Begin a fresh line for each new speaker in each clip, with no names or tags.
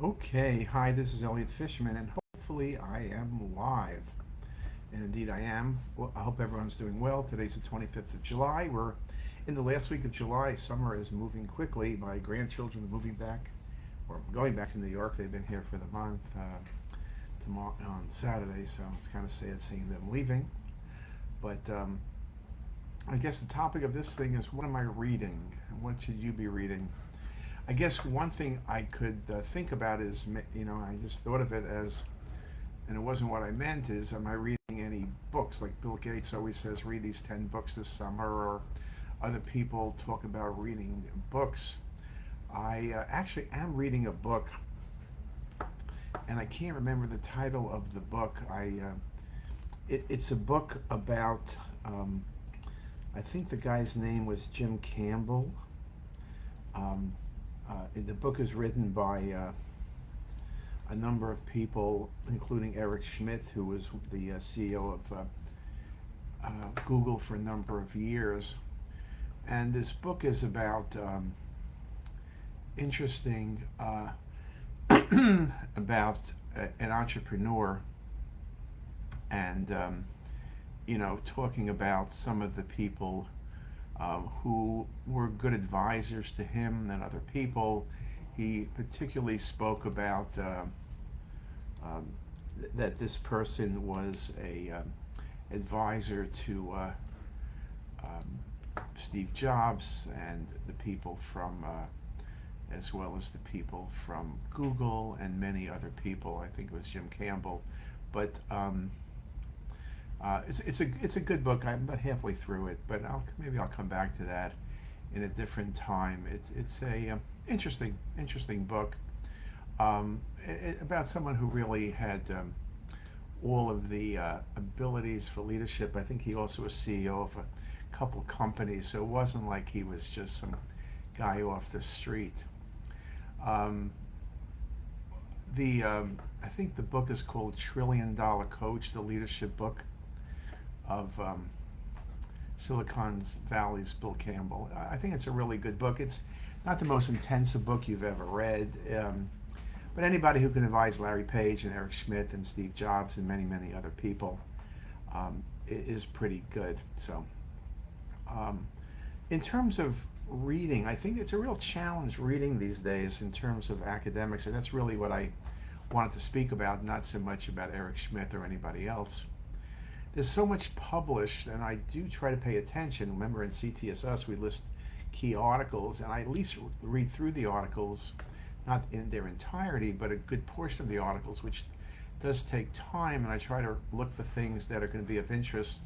Okay, hi, this is Elliot Fishman, and hopefully I am live. And indeed I am. Well, I hope everyone's doing well. Today's the 25th of July. We're in the last week of July. Summer is moving quickly. My grandchildren are moving back, or going back to New York. They've been here for the month tomorrow, on Saturday, so it's kind of sad seeing them leaving. But I guess the topic of this thing is, what am I reading? And what should you be reading? I guess one thing I could think about is, I just thought of it as, and it wasn't what I meant, is, am I reading any books? Like Bill Gates always says, read these 10 books this summer, or other people talk about reading books. I actually am reading a book, and I can't remember the title of the book. It's a book about, I think the guy's name was Jim Campbell. Um, the book is written by a number of people, including Eric Schmidt, who was the CEO of Google for a number of years. And this book is about interesting about an entrepreneur, and talking about some of the people who were good advisors to him and other people. He particularly spoke about um, that this person was a advisor to Steve Jobs and the people from, as well as the people from Google and many other people. I think it was Jim Campbell, but it's a good book. I'm about halfway through it, but maybe I'll come back to that in a different time. It's a interesting book, about someone who really had all of the abilities for leadership. I think he also was CEO of a couple companies, so it wasn't like he was just some guy off the street. Um, I think the book is called Trillion Dollar Coach, the leadership book of Silicon Valley's Bill Campbell. I think it's a really good book. It's not the most intensive book you've ever read, but anybody who can advise Larry Page and Eric Schmidt and Steve Jobs and many other people is pretty good. So, in terms of reading, I think it's a real challenge reading these days in terms of academics, and that's really what I wanted to speak about, not so much about Eric Schmidt or anybody else. There's so much published, and I do try to pay attention. Remember, in CTisus we list key articles, and I at least read through the articles, not in their entirety, but a good portion of the articles, which does take time, and I try to look for things that are going to be of interest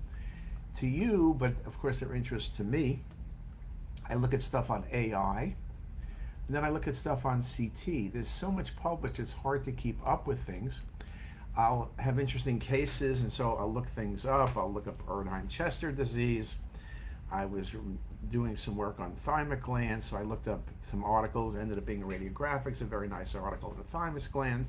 to you, but of course they're interest to me. I look at stuff on AI, and then I look at stuff on CT. There's so much published, it's hard to keep up with things. I'll have interesting cases, and so I'll look things up. I'll look up Erdheim-Chester disease. I was doing some work on thymic glands, so I looked up some articles. It ended up being radiographics, a very nice article on the thymus gland.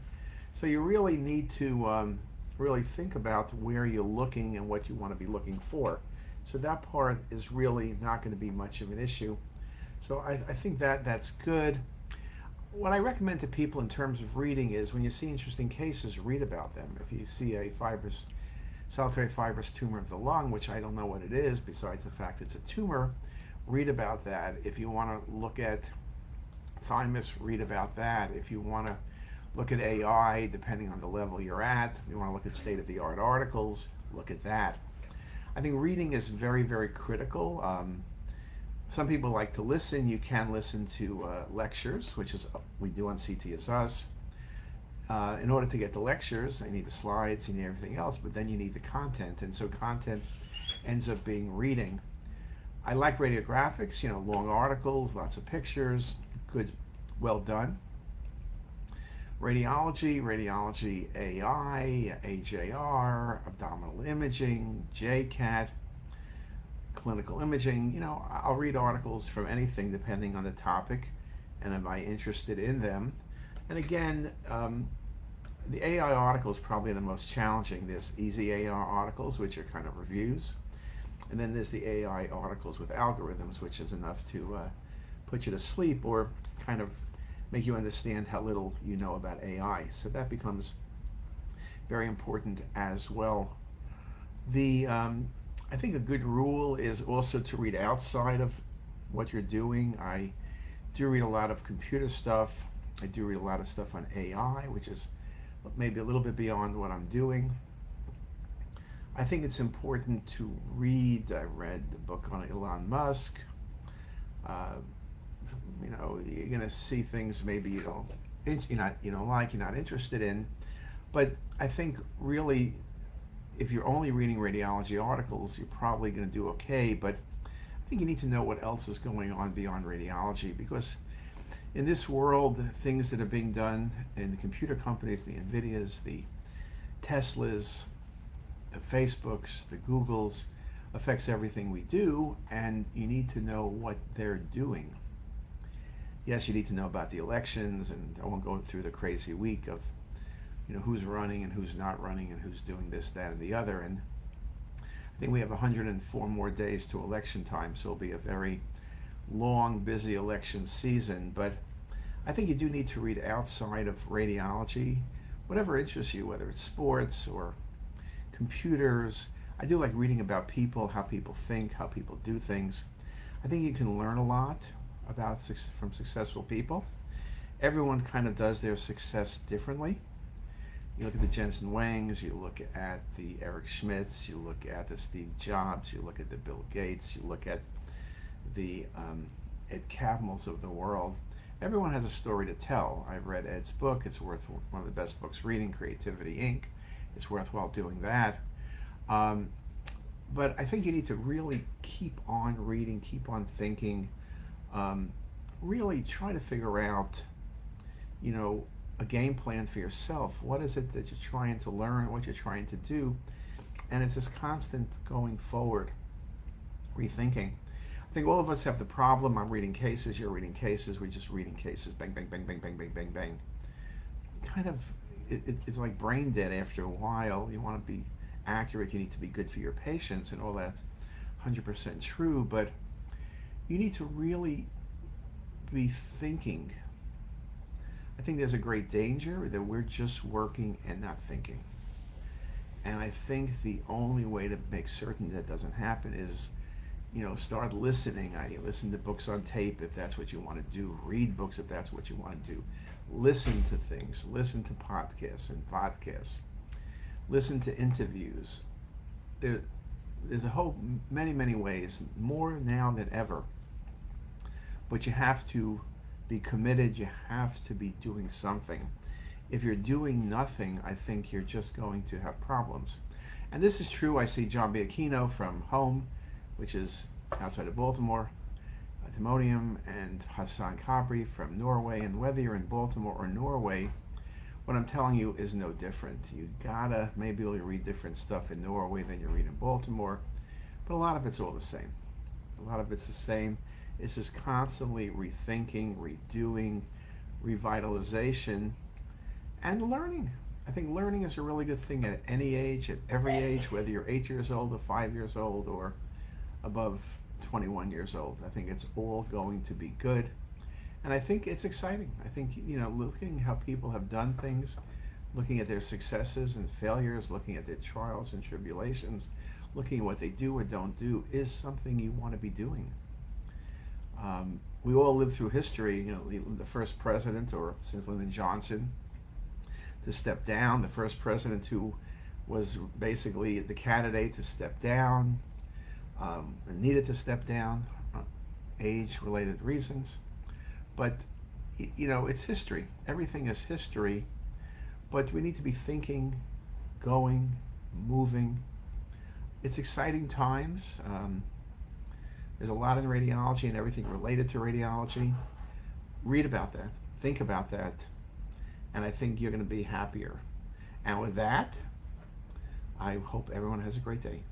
So you really need to really think about where you're looking and what you want to be looking for. So that part is really not going to be much of an issue. So I think that's good. What I recommend to people in terms of reading is, when you see interesting cases, read about them. If you see a solitary fibrous tumor of the lung, which I don't know what it is, besides the fact it's a tumor, read about that. If you want to look at thymus, read about that. If you want to look at AI, depending on the level you're at, if you want to look at state-of-the-art articles, look at that. I think reading is very critical. Some people like to listen. You can listen to lectures, which is we do on CTisus. In order to get the lectures, you need the slides, you need everything else, but then you need the content, and so content ends up being reading. I like radiographics, long articles, lots of pictures, good, well done. Radiology AI, AJR, abdominal imaging, JCAT, clinical imaging. I'll read articles from anything depending on the topic, and am I interested in them. And again, the AI article is probably the most challenging. There's easy AI articles, which are kind of reviews, and then there's the AI articles with algorithms, which is enough to put you to sleep or kind of make you understand how little you know about AI. So that becomes very important as well. I think a good rule is also to read outside of what you're doing. I do read a lot of computer stuff. I do read a lot of stuff on AI, which is maybe a little bit beyond what I'm doing. I think it's important to read. I read the book on Elon Musk. Uh, you're going to see things maybe you're not interested in. But I think really, if you're only reading radiology articles, you're probably going to do okay. But I think you need to know what else is going on beyond radiology, because in this world, things that are being done in the computer companies, the NVIDIAs, the Teslas, the Facebooks, the Googles, affects everything we do, and you need to know what they're doing. Yes, you need to know about the elections, and I won't go through the crazy week of who's running and who's not running and who's doing this, that, and the other. And I think we have 104 more days to election time, so it'll be a very long, busy election season. But I think you do need to read outside of radiology, whatever interests you, whether it's sports or computers. I do like reading about people, how people think, how people do things. I think you can learn a lot from successful people. Everyone kind of does their success differently. You look at the Jensen Wangs, you look at the Eric Schmidts, you look at the Steve Jobs, you look at the Bill Gates, you look at the Ed Catmull's of the world. Everyone has a story to tell. I've read Ed's book. It's one of the best books reading, Creativity Inc. It's worthwhile doing that. But I think you need to really keep on reading, keep on thinking, really try to figure out, a game plan for yourself. What is it that you're trying to learn, what you're trying to do? And it's this constant going forward, rethinking. I think all of us have the problem. I'm reading cases, you're reading cases, we're just reading cases, bang, bang, bang, bang, bang, bang, bang, bang. Kind of, it's like brain dead after a while. You want to be accurate, you need to be good for your patients, and all that's 100% true, but you need to really be thinking. I think there's a great danger that we're just working and not thinking. And I think the only way to make certain that doesn't happen is, start listening. I listen to books on tape if that's what you want to do. Read books if that's what you want to do. Listen to things. Listen to podcasts and vodcasts. Listen to interviews. There's many, many ways, more now than ever. But you have to be committed. You have to be doing something. If you're doing nothing, I think you're just going to have problems. And this is true. I see John Biacchino from home, which is outside of Baltimore, Timonium, and Hassan Kabri from Norway. And whether you're in Baltimore or Norway, what I'm telling you is no different. You gotta maybe you'll read different stuff in Norway than you read in Baltimore, but a lot of it's all the same. A lot of it's the same. It's just constantly rethinking, redoing, revitalization, and learning. I think learning is a really good thing at any age, at every age, whether you're 8 years old or 5 years old or above 21 years old. I think it's all going to be good. And I think it's exciting. I think, looking how people have done things, looking at their successes and failures, looking at their trials and tribulations, looking at what they do or don't do is something you want to be doing. We all live through history, the first president, or since Lyndon Johnson, to step down, the first president who was basically the candidate to step down, and needed to step down, age-related reasons. But, it's history. Everything is history. But we need to be thinking, going, moving. It's exciting times. There's a lot in radiology and everything related to radiology. Read about that. Think about that. And I think you're going to be happier. And with that, I hope everyone has a great day.